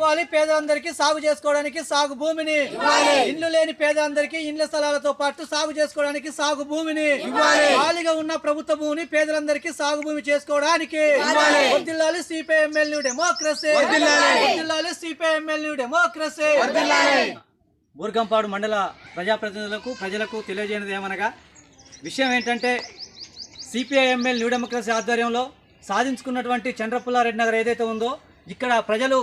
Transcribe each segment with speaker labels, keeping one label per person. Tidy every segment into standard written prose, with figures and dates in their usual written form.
Speaker 1: ఇవ్వాలి. పేదలందరికీ సాగు చేసుకోవడానికి సాగు భూమిని ఇవ్వాలి. ఇల్లు లేని పేదలందరికీ ఇండ్ల స్థలాలతో పాటు సాగు చేసుకోవడానికి సాగు భూమిని ఇవ్వాలి. ఖాళీగా ఉన్న ప్రభుత్వ భూమిని పేదలందరికీ సాగు భూమి చేసుకోవడానికి వర్ధిల్లాలి సిపిఐఎంఎల్ న్యూ డెమోక్రసీ. వర్ధిల్లాలి సిపిఐఎంఎల్ న్యూ డెమోక్రసీ. బూర్గంపాడు మండల ప్రజాప్రతినిధులకు ప్రజలకు తెలియజేయనిది ఏమనగా విషయం ఏంటంటే సిపిఐఎంఎల్ న్యూ డెమోక్రసీ ఆధ్వర్యంలో సాధించుకున్నటువంటి చంద్రపుల్లారెడ్డి నగర్ ఏదైతే ఉందో ఇక్కడ ప్రజలు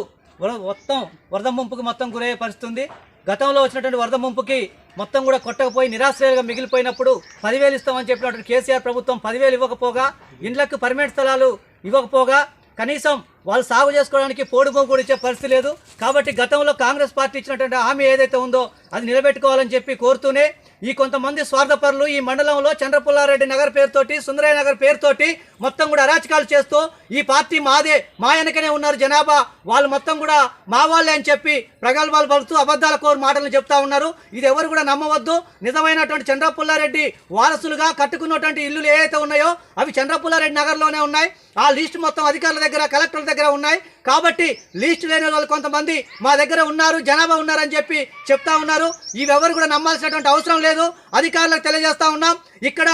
Speaker 1: మొత్తం వరద ముంపుకు మొత్తం గురయ్యే పరిస్థితుంది. గతంలో వచ్చినటువంటి వరద ముంపుకి మొత్తం కూడా కొట్టకపోయి నిరాశ్రయాలుగా మిగిలిపోయినప్పుడు 10,000 ఇస్తామని చెప్పినటువంటి కేసీఆర్ ప్రభుత్వం 10,000 ఇవ్వకపోగా ఇండ్లకు పర్మనెంట్ స్థలాలు ఇవ్వకపోగా కనీసం వాళ్ళు సాగు చేసుకోవడానికి పోడు భూమి కూడా ఇచ్చే పరిస్థితి లేదు. కాబట్టి గతంలో కాంగ్రెస్ పార్టీ ఇచ్చినటువంటి హామీ ఏదైతే ఉందో అది నిలబెట్టుకోవాలని చెప్పి కోరుతూనే ఈ కొంతమంది స్వార్థపరులు ఈ మండలంలో చంద్రపుల్లారెడ్డి నగర్ పేరుతోటి సుందరయ్య నగర్ పేరుతోటి మొత్తం కూడా అరాచకాలు చేస్తూ ఈ పార్టీ మాదే మా వెనకనే ఉన్నారు జనాభా వాళ్ళు మొత్తం కూడా మా వాళ్ళే అని చెప్పి ప్రగల్భాలు పలుకుతూ అబద్ధాల కోరు మాటలు చెప్తా ఉన్నారు. ఇది ఎవరు కూడా నమ్మవద్దు. నిజమైనటువంటి చంద్రపుల్లారెడ్డి వారసులుగా కట్టుకున్నటువంటి ఇల్లులు ఏవైతే ఉన్నాయో అవి చంద్రపుల్లారెడ్డి నగర్లోనే ఉన్నాయి. ఆ లిస్ట్ మొత్తం అధికారుల దగ్గర కలెక్టర్ల దగ్గర ఉన్నాయి. కాబట్టి లిస్ట్ లేని వాళ్ళు కొంతమంది మా దగ్గర ఉన్నారు జనాభా ఉన్నారని చెప్పి చెప్తా ఉన్నారు. ఇవెవరు కూడా నమ్మాల్సినటువంటి అవసరం లేదు. అధికారులకు తెలియజేస్తా ఉన్నాం. ఇక్కడ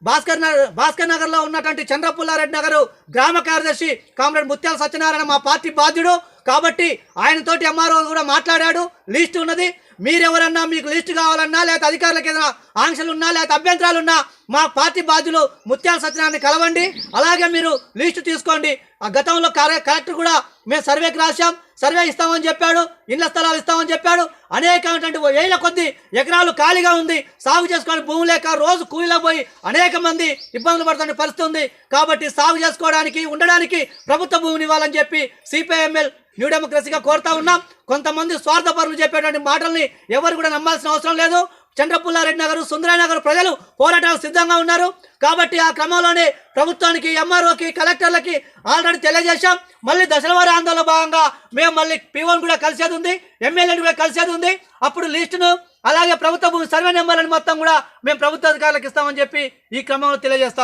Speaker 1: భాస్కర్ నగర్ లో ఉన్నటువంటి చంద్రపుల్లారెడ్డి నగర్ గ్రామ కార్యదర్శి కామ్రేడ్ ముత్యాల సత్యనారాయణ మా పార్టీ బాధ్యుడు. కాబట్టి ఆయనతోటి ఎంఆర్ఓ కూడా మాట్లాడాడు. లిస్ట్ ఉన్నది. మీరెవరన్నా మీకు లిస్ట్ కావాలన్నా లేకపోతే అధికారులకు ఏదైనా ఆంక్షలు ఉన్నా లేకపోతే అభ్యంతరాలు ఉన్నా మా పార్టీ బాధ్యులు ముత్యాల సత్యనారాయణ కలవండి. అలాగే మీరు లిస్టు తీసుకోండి. ఆ గతంలో కలెక్టర్ కూడా మేము సర్వేకి రాశాం, సర్వే ఇస్తామని చెప్పాడు, ఇళ్ల స్థలాలు ఇస్తామని చెప్పాడు. అనేకమైనటువంటి వేల కొద్ది ఎకరాలు ఖాళీగా ఉంది. సాగు చేసుకోవడానికి భూమి లేక రోజు కూలీలో పోయి అనేక మంది ఇబ్బందులు పడుతున్న పరిస్థితి ఉంది. కాబట్టి సాగు చేసుకోవడానికి ఉండడానికి ప్రభుత్వ భూమిని ఇవ్వాలని చెప్పి సిపిఐఎంఎల్ న్యూ డెమోక్రసీగా కోరుతా ఉన్నాం. కొంతమంది స్వార్థపరులు చెప్పేటువంటి మాటల్ని ఎవరు కూడా నమ్మాల్సిన అవసరం లేదు. చంద్రపుల్లారెడ్డి నగర్ సుందరయ్య నగర్ ప్రజలు పోరాటాలకు సిద్ధంగా ఉన్నారు. కాబట్టి ఆ క్రమంలోనే ప్రభుత్వానికి ఎంఆర్ఓకి కలెక్టర్లకి ఆల్రెడీ తెలియజేశాం. మళ్ళీ దశలవారీ ఆందోళన భాగంగా మేము మళ్ళీ పీఓని కూడా కలిసేది ఉంది, ఎమ్మెల్యేని కూడా కలిసేది ఉంది. అప్పుడు లిస్టును అలాగే ప్రభుత్వ భూమి సర్వే నెంబర్లను మొత్తం కూడా మేము ప్రభుత్వ అధికారులకు ఇస్తామని చెప్పి ఈ క్రమంలో తెలియజేస్తాం.